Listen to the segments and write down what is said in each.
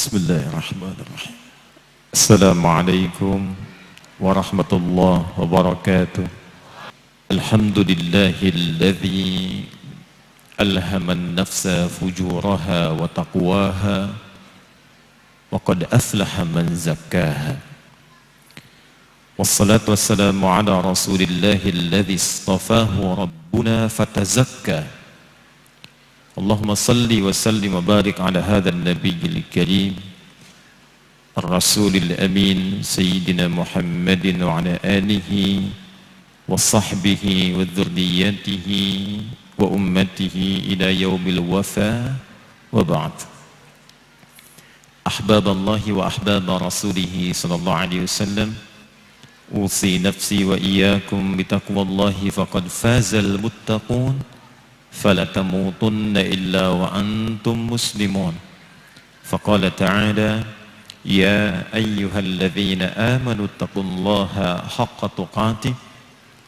Bismillahirrahmanirrahim. Assalamualaikum warahmatullahi wabarakatuh. Alhamdulillahilladzi alhaman nafsa fujuraha wa taqwaha wa qad aflaha man zakkaha. Wassalatu wassalamu ala rasulillahilladzi istafahu rabbuna fatazakka. Allahumma salli wa sallim wa barik ala hadha an-nabiyil karim ar-rasulil amin sayyidina Muhammadin wa ala alihi wa sahbihi wa dhurriyyatihi wa ummatihi ila yaumil wafa wa ba'd. Ahbaballahi wa ahbaba rasulihi sallallahu alaihi wasallam, usi nafsi wa iyyakum bitaqwallahi faqad fazal muttaqun. فلا تموتن إلا وأنتم مسلمون. فقال تعالى يا أيها الذين آمنوا اتقوا الله حق تقاته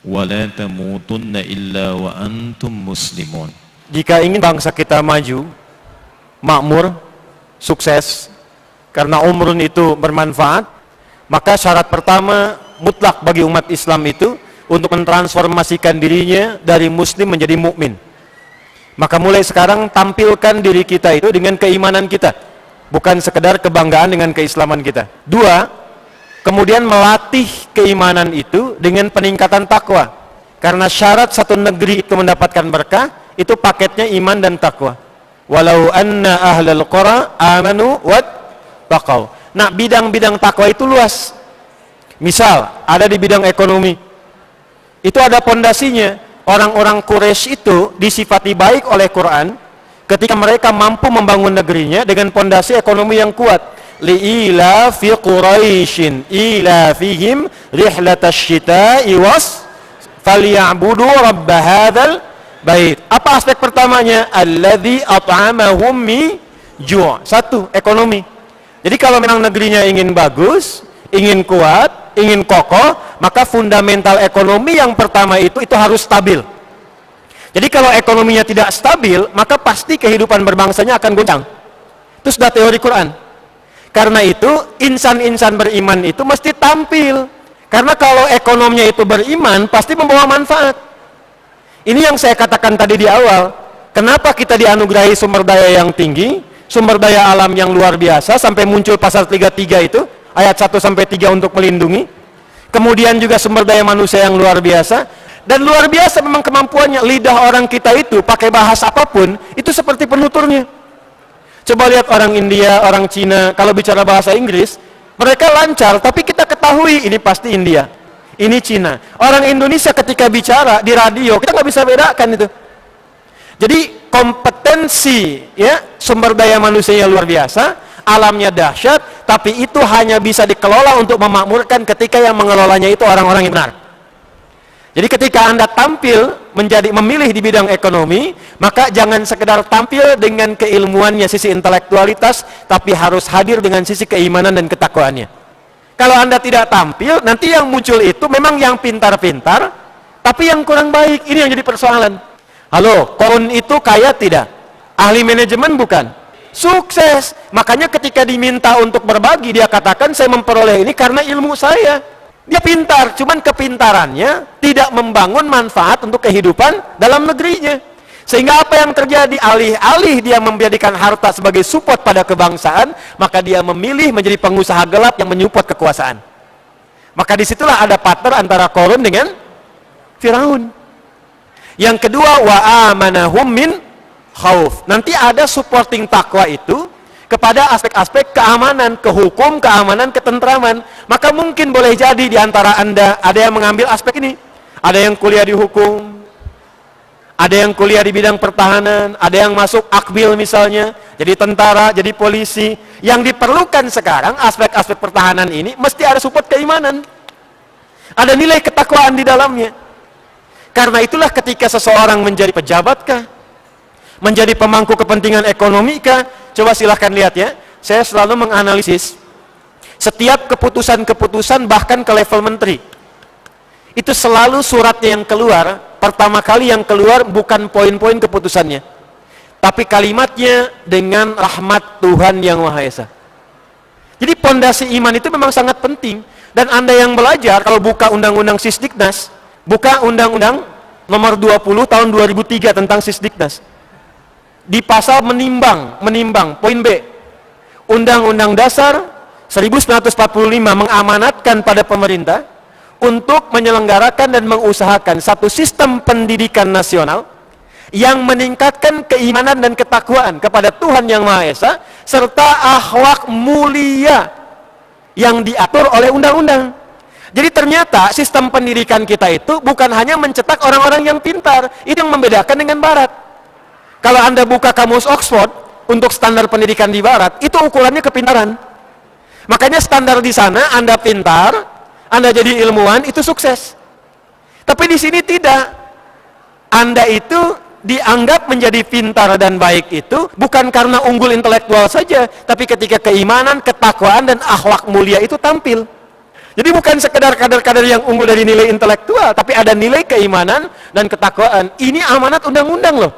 ولا تموتن إلا وأنتم مسلمون. Jika ingin bangsa kita maju, makmur, sukses, karena umrun itu bermanfaat, maka syarat pertama mutlak bagi umat Islam itu untuk mentransformasikan dirinya dari muslim menjadi mukmin. Maka mulai sekarang tampilkan diri kita itu dengan keimanan kita, bukan sekedar kebanggaan dengan keislaman kita. Dua, kemudian melatih keimanan itu dengan peningkatan takwa. Karena syarat satu negeri itu mendapatkan berkah, itu paketnya iman dan takwa. Walau anna ahlal qura amanu wattaqau. Nah, bidang-bidang takwa itu luas. Misal, ada di bidang ekonomi. Itu ada pondasinya. Orang-orang Quraisy itu disifati baik oleh Quran ketika mereka mampu membangun negerinya dengan pondasi ekonomi yang kuat. Li'ila fi Quraisyin ila fihim rihlatash shita'i was falyabudu rabb hadzal bait. Apa aspek pertamanya? Alladzi at'amahum min ju'. Satu, ekonomi. Jadi kalau memang negerinya ingin bagus, ingin kuat, ingin kokoh, maka fundamental ekonomi yang pertama itu harus stabil. Jadi kalau ekonominya tidak stabil, maka pasti kehidupan berbangsanya akan goncang. Itu sudah teori Quran. Karena itu insan-insan beriman itu mesti tampil. Karena kalau ekonominya itu beriman, pasti membawa manfaat. Ini yang saya katakan tadi di awal. Kenapa kita dianugerahi sumber daya yang tinggi, sumber daya alam yang luar biasa, sampai muncul pasal 33 itu, ayat 1-3 untuk melindungi. Kemudian juga sumber daya manusia yang luar biasa. Dan luar biasa memang kemampuannya. Lidah orang kita itu pakai bahasa apapun itu seperti penuturnya. Coba lihat orang India, orang Cina, kalau bicara bahasa Inggris mereka lancar, tapi kita ketahui ini pasti India, ini Cina. Orang Indonesia ketika bicara di radio kita nggak bisa bedakan itu. Jadi kompetensi ya, sumber daya manusianya luar biasa, alamnya dahsyat, tapi itu hanya bisa dikelola untuk memakmurkan ketika yang mengelolanya itu orang-orang yang benar. Jadi ketika Anda tampil menjadi memilih di bidang ekonomi, maka jangan sekedar tampil dengan keilmuannya, sisi intelektualitas, tapi harus hadir dengan sisi keimanan dan ketakwaannya. Kalau Anda tidak tampil, nanti yang muncul itu memang yang pintar-pintar, tapi yang kurang baik. Ini yang jadi persoalan. Halo, Korun itu kaya tidak? Ahli manajemen bukan? Sukses. Makanya ketika diminta untuk berbagi, dia katakan saya memperoleh ini karena ilmu saya. Dia pintar, cuman kepintarannya tidak membangun manfaat untuk kehidupan dalam negerinya. Sehingga apa yang terjadi? Alih-alih dia menjadikan harta sebagai support pada kebangsaan, maka dia memilih menjadi pengusaha gelap yang menyupport kekuasaan. Maka disitulah ada partner antara Korun dengan Firaun. Yang kedua, wa amanahum min khauf. Nanti ada supporting takwa itu kepada aspek-aspek keamanan, kehukum, keamanan, ketentraman. Maka mungkin boleh jadi di antara Anda ada yang mengambil aspek ini. Ada yang kuliah di hukum, ada yang kuliah di bidang pertahanan, ada yang masuk akbil misalnya, jadi tentara, jadi polisi. Yang diperlukan sekarang aspek-aspek pertahanan ini mesti ada support keimanan. Ada nilai ketakwaan di dalamnya. Karena itulah ketika seseorang menjadi pejabatkah, menjadi pemangku kepentingan ekonomi kah? Coba silahkan lihat ya. Saya selalu menganalisis setiap keputusan-keputusan bahkan ke level menteri. Itu selalu suratnya yang keluar, pertama kali yang keluar bukan poin-poin keputusannya, tapi kalimatnya dengan rahmat Tuhan yang Maha Esa. pondasi iman itu memang sangat penting. Dan Anda yang belajar, kalau buka undang-undang Sisdiknas, buka undang-undang nomor 20 tahun 2003 tentang Sisdiknas. Di pasal menimbang, poin B, Undang-Undang Dasar 1945 mengamanatkan pada pemerintah untuk menyelenggarakan dan mengusahakan satu sistem pendidikan nasional yang meningkatkan keimanan dan ketakwaan kepada Tuhan Yang Maha Esa serta akhlak mulia yang diatur oleh undang-undang. Jadi ternyata sistem pendidikan kita itu bukan hanya mencetak orang-orang yang pintar, itu yang membedakan dengan Barat. Kalau Anda buka kamus Oxford untuk standar pendidikan di Barat, itu ukurannya kepintaran. Makanya standar di sana Anda pintar, Anda jadi ilmuwan, itu sukses. Tapi di sini tidak. Anda itu dianggap menjadi pintar dan baik itu bukan karena unggul intelektual saja, tapi ketika keimanan, ketakwaan, dan akhlak mulia itu tampil. Jadi bukan sekedar kader-kader yang unggul dari nilai intelektual, tapi ada nilai keimanan dan ketakwaan. Ini amanat undang-undang loh.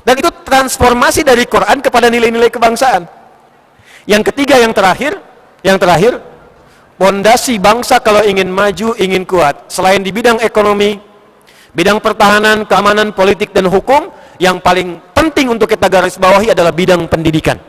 Dan itu transformasi dari Quran kepada nilai-nilai kebangsaan. Yang ketiga, yang terakhir, pondasi bangsa kalau ingin maju, ingin kuat, selain di bidang ekonomi, bidang pertahanan, keamanan, politik, dan hukum, yang paling penting untuk kita garis bawahi adalah bidang pendidikan.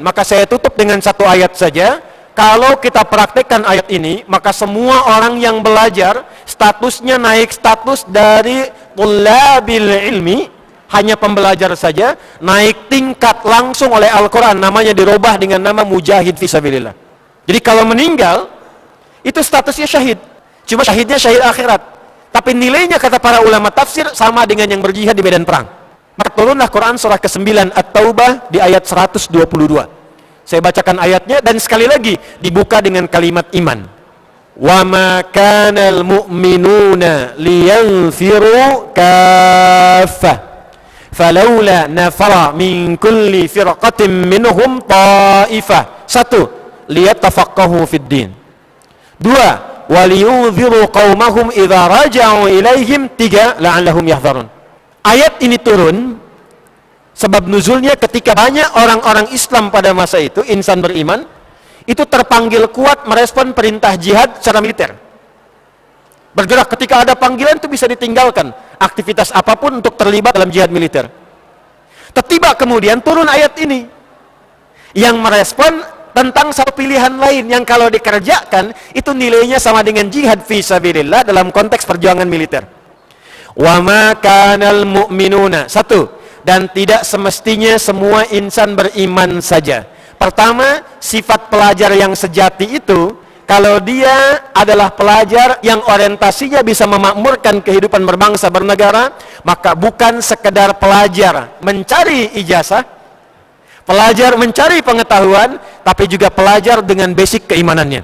Maka saya tutup dengan satu ayat saja. Kalau kita praktekkan ayat ini, maka semua orang yang belajar, statusnya naik status dari tullabil ilmi, hanya pembelajar saja, naik tingkat langsung oleh Al-Quran, namanya dirubah dengan nama mujahid fisabilillah. Jadi kalau meninggal, itu statusnya syahid. Cuma syahidnya syahid akhirat. Tapi nilainya kata para ulama tafsir sama dengan yang berjihad di medan perang. Maka turunlah Quran surah ke-9 At-Taubah di ayat 122. Saya bacakan ayatnya dan sekali lagi dibuka dengan kalimat iman. Wa ma kanal mu'minuna liyanfiru kaffah. Falaula nafara min kulli firqatin minhum ta'ifah. 1. Liyatafaqahu fid din. 2. waliyunziru qaumahum idza raja'u ilaihim. 3. la'allahum yahdharun. Ayat ini turun sebab nuzulnya ketika banyak orang-orang Islam pada masa itu, insan beriman, itu terpanggil kuat merespon perintah jihad secara militer. Bergerak ketika ada panggilan itu bisa ditinggalkan aktivitas apapun untuk terlibat dalam jihad militer. Tiba kemudian turun ayat ini yang merespon tentang satu pilihan lain yang kalau dikerjakan itu nilainya sama dengan jihad fisabilillah dalam konteks perjuangan militer. Wa ma kanal mu'minuna. 1. Dan tidak semestinya semua insan beriman saja. Pertama, sifat pelajar yang sejati itu kalau dia adalah pelajar yang orientasinya bisa memakmurkan kehidupan berbangsa bernegara, maka bukan sekedar pelajar mencari ijazah, pelajar mencari pengetahuan, tapi juga pelajar dengan basic keimanannya.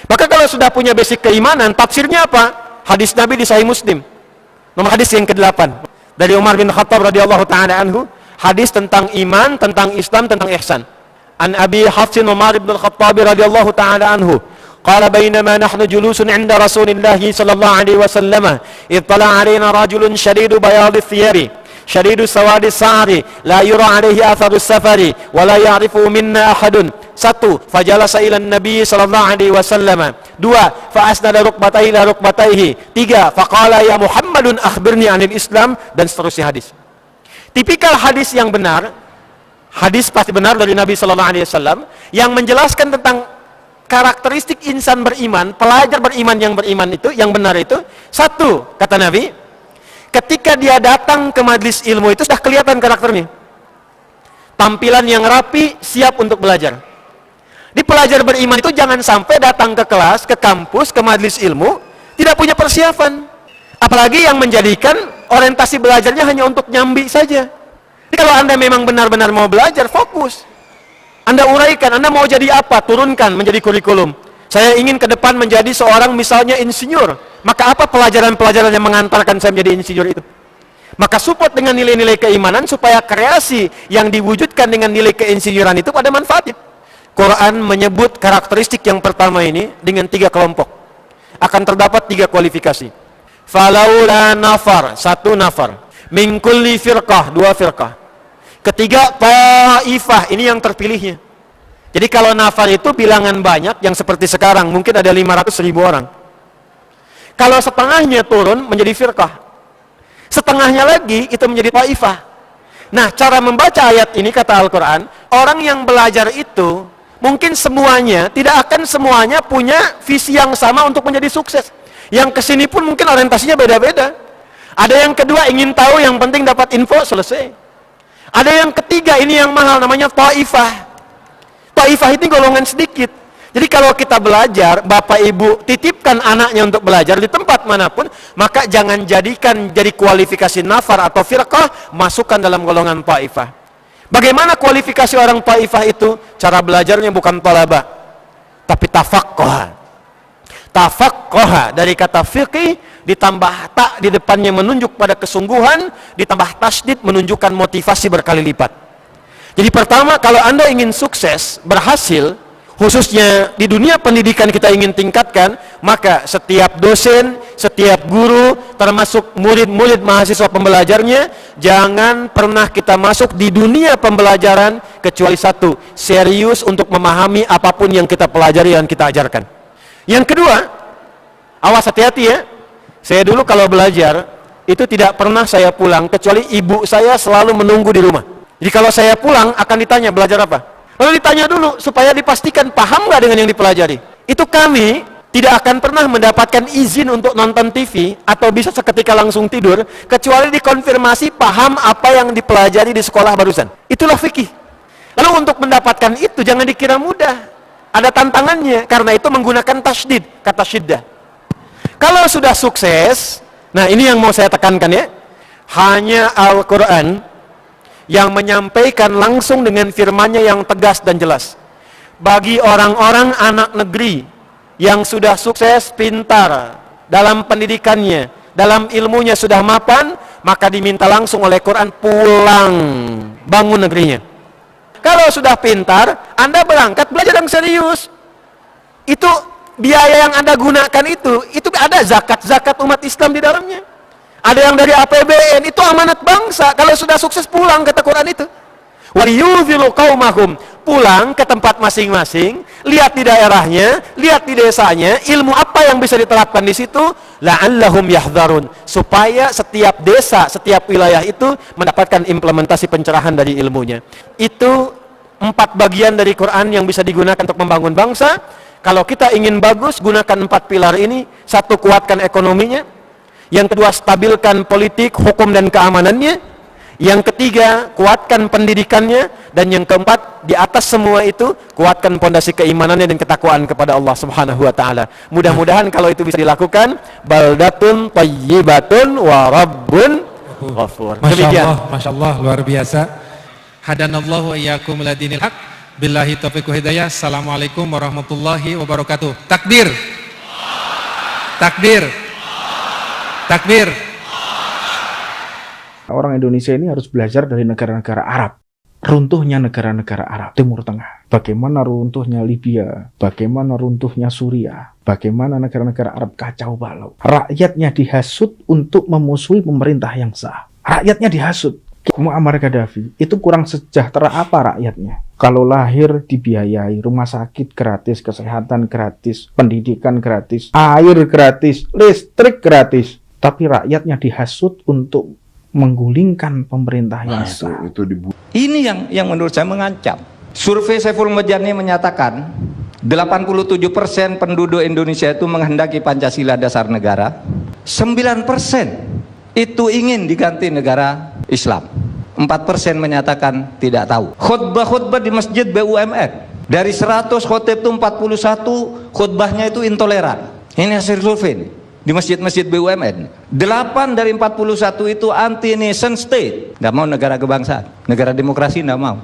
Maka kalau sudah punya basic keimanan, tafsirnya apa? Hadis Nabi di Sahih Muslim, nomor hadis yang ke-8 dari Umar bin Khattab radhiyallahu ta'ala anhu, hadis tentang iman, tentang Islam, tentang ihsan. An Abi Hafsin Umar bin Khattab radhiyallahu ta'ala anhu qala bainama nahnu julusun 'inda Rasulillah sallallahu alaihi wasallam idh tala 'alaina rajulun shadidu bayadhi thiyabi شديد سواد الشعر لا يرى عليه أثر السفر ولا يعرف منا أحد. 1. فجلس إلى النبي صلى الله عليه وسلم. 2. فأسند ركبتيه إلى ركبتيه. 3. فقال يا محمد أخبرني عن الإسلام. Dan seterusnya hadis. Tipikal hadis yang benar, hadis pasti benar dari Nabi sallallahu alaihi wasallam yang menjelaskan tentang karakteristik insan beriman, pelajar beriman itu, yang benar itu. 1. Kata Nabi, ketika dia datang ke majelis ilmu itu sudah kelihatan karakternya. Tampilan yang rapi, siap untuk belajar. Di pelajar beriman itu jangan sampai datang ke kelas, ke kampus, ke majelis ilmu, tidak punya persiapan. Apalagi yang menjadikan orientasi belajarnya hanya untuk nyambi saja. Jadi kalau Anda memang benar-benar mau belajar, fokus. Anda uraikan, Anda mau jadi apa? Turunkan menjadi kurikulum. Saya ingin ke depan menjadi seorang misalnya insinyur. Maka apa pelajaran-pelajaran yang mengantarkan saya menjadi insinyur itu? Maka support dengan nilai-nilai keimanan supaya kreasi yang diwujudkan dengan nilai keinsinyuran itu pada manfaatnya. Quran menyebut karakteristik yang pertama ini dengan 3 kelompok. Akan terdapat 3 kualifikasi. Falaula nafar, 1 nafar. Min kulli firqah, 2 firqah. Ketiga, ta'ifah, ini yang terpilihnya. Jadi kalau nafar itu bilangan banyak, yang seperti sekarang mungkin ada 500.000 orang. Kalau setengahnya turun menjadi firqah, setengahnya lagi itu menjadi taifah. Nah, cara membaca ayat ini kata Al-Quran, orang yang belajar itu mungkin semuanya, tidak akan semuanya punya visi yang sama untuk menjadi sukses. Yang kesini pun mungkin orientasinya beda-beda. Ada yang kedua ingin tahu, yang penting dapat info, selesai. Ada yang ketiga, ini yang mahal, namanya taifah. Taifah ini golongan sedikit. Jadi kalau kita belajar, bapak ibu titipkan anaknya untuk belajar di tempat manapun, maka jangan jadikan jadi kualifikasi nafar atau firqah, masukkan dalam golongan taifah. Bagaimana kualifikasi orang taifah itu? Cara belajarnya bukan talaba, tapi tafaqqoha. Tafaqqoha dari kata fiqih, ditambah tak di depannya menunjuk pada kesungguhan, ditambah tasdid menunjukkan motivasi berkali lipat. Jadi pertama, kalau Anda ingin sukses, berhasil, khususnya di dunia pendidikan kita ingin tingkatkan, maka setiap dosen, setiap guru, termasuk murid-murid mahasiswa pembelajarnya, jangan pernah kita masuk di dunia pembelajaran kecuali satu, serius untuk memahami apapun yang kita pelajari dan kita ajarkan. Yang kedua, awas hati-hati ya. Saya dulu kalau belajar, itu tidak pernah saya pulang, kecuali ibu saya selalu menunggu di rumah. Jadi kalau saya pulang akan ditanya belajar apa. Lalu ditanya dulu supaya dipastikan paham nggak dengan yang dipelajari. Itu kami tidak akan pernah mendapatkan izin untuk nonton TV atau bisa seketika langsung tidur kecuali dikonfirmasi paham apa yang dipelajari di sekolah barusan. Itulah fikih. Lalu untuk mendapatkan itu jangan dikira mudah. Ada tantangannya, karena itu menggunakan tasydid, kata syiddah. Kalau sudah sukses, nah ini yang mau saya tekankan ya, hanya Al-Quran yang menyampaikan langsung dengan firman-Nya yang tegas dan jelas. Bagi orang-orang anak negeri yang sudah sukses, pintar dalam pendidikannya, dalam ilmunya sudah mapan, maka diminta langsung oleh Quran pulang, bangun negerinya. Kalau sudah pintar, Anda berangkat belajar yang serius. Itu biaya yang Anda gunakan itu ada zakat umat Islam di dalamnya. Ada yang dari APBN, itu amanat bangsa. Kalau sudah sukses pulang, kata Quran itu. Waliyudhilu qaumahum, pulang ke tempat masing-masing, lihat di daerahnya, lihat di desanya, ilmu apa yang bisa diterapkan di situ, la'allahum yahdharun, supaya setiap desa, setiap wilayah itu mendapatkan implementasi pencerahan dari ilmunya. Itu 4 bagian dari Quran yang bisa digunakan untuk membangun bangsa. Kalau kita ingin bagus, gunakan 4 pilar ini. 1, kuatkan ekonominya. Yang kedua, stabilkan politik, hukum dan keamanannya. Yang ketiga, kuatkan pendidikannya. Dan yang keempat, di atas semua itu, kuatkan pondasi keimanannya dan ketakwaan kepada Allah Subhanahu wa taala. Mudah-mudahan kalau itu bisa dilakukan, baldatun thayyibatun wa rabbun ghafur. Masya Allah, luar biasa. Hadanallahu wa iyyakum ila dinil haq. Billahi taufiq wa hidayah. Assalamualaikum warahmatullahi wabarakatuh. Takbir. Takbir. Takbir. Orang Indonesia ini harus belajar dari negara-negara Arab. Runtuhnya negara-negara Arab Timur Tengah. Bagaimana runtuhnya Libya, bagaimana runtuhnya Suriah, bagaimana negara-negara Arab kacau balau. Rakyatnya dihasut untuk memusuhi pemerintah yang sah. Rakyatnya dihasut. Muammar Gaddafi itu kurang sejahtera apa rakyatnya? Kalau lahir dibiayai, rumah sakit gratis, kesehatan gratis, pendidikan gratis, air gratis, listrik gratis. Tapi rakyatnya dihasut untuk menggulingkan pemerintah yang sah. Ini yang menurut saya mengancam. Survei Saiful Mujani menyatakan 87% penduduk Indonesia itu menghendaki Pancasila dasar negara. 9% itu ingin diganti negara Islam. 4% menyatakan tidak tahu. Khutbah-khutbah di masjid BUMN, dari 100 khotib itu 41 khutbahnya itu intoleran. Ini hasil survei ini. Di masjid-masjid BUMN, 8 dari 41 itu anti nation state, nggak mau negara kebangsaan, negara demokrasi nggak mau.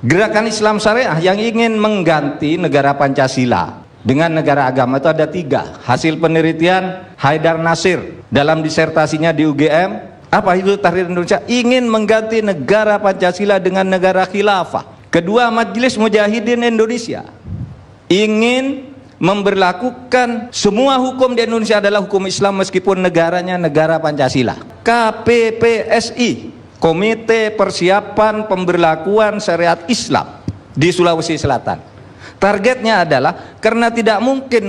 Gerakan Islam Syariah yang ingin mengganti negara Pancasila dengan negara agama itu ada 3. Hasil penelitian Haidar Nasir dalam disertasinya di UGM, apa itu Tahrir Indonesia, ingin mengganti negara Pancasila dengan negara khilafah. Kedua, Majelis Mujahidin Indonesia ingin memberlakukan semua hukum di Indonesia adalah hukum Islam meskipun negaranya negara Pancasila. KPPSI, Komite Persiapan Pemberlakuan Syariat Islam di Sulawesi Selatan, Targetnya adalah karena tidak mungkin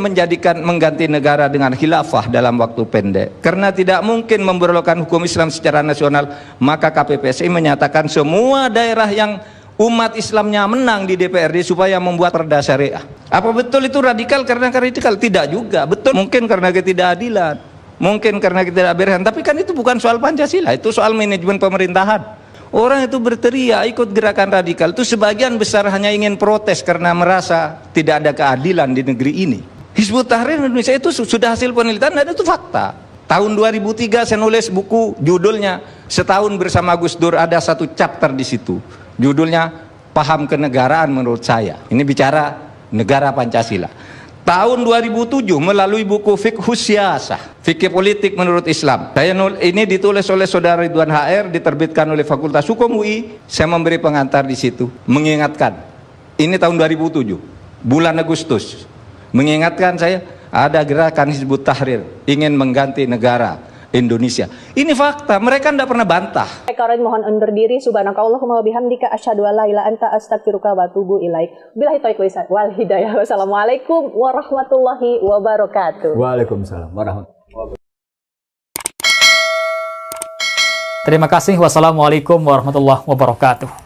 mengganti negara dengan khilafah dalam waktu pendek, karena tidak mungkin memberlakukan hukum Islam secara nasional, maka KPPSI menyatakan semua daerah yang umat Islamnya menang di DPRD supaya membuat perda syariah. Apa betul itu radikal karena radikal? Tidak juga. Betul mungkin karena ketidakadilan, mungkin karena ketidakberesan, tapi kan itu bukan soal Pancasila, itu soal manajemen pemerintahan. Orang itu berteriak ikut gerakan radikal itu sebagian besar hanya ingin protes karena merasa tidak ada keadilan di negeri ini. Hizbut Tahrir Indonesia itu sudah hasil penelitian dan itu fakta. Tahun 2003 saya nulis buku, judulnya Setahun Bersama Gus Dur, ada satu chapter di situ. Judulnya Paham Kenegaraan Menurut Saya. Ini bicara negara Pancasila. Tahun 2007 melalui buku Fiqhus Siyasah, fikih politik menurut Islam. Ini ditulis oleh Saudara Ridwan HR, diterbitkan oleh Fakultas Hukum UI. Saya memberi pengantar di situ, mengingatkan. Ini tahun 2007, bulan Agustus. Mengingatkan saya, ada gerakan Hizbut Tahrir ingin mengganti negara Indonesia. Ini fakta, mereka tidak pernah bantah. Karen mohon undur diri. Subhanakallahumma wa bihamdika asyhadu an la ilaha anta astaghfiruka wa atubu ilaik. Billahi taufiq wal hidayah. Wassalamualaikum warahmatullahi wabarakatuh. Waalaikumsalam warahmatullahi wabarakatuh. Terima kasih. Wassalamualaikum warahmatullahi wabarakatuh.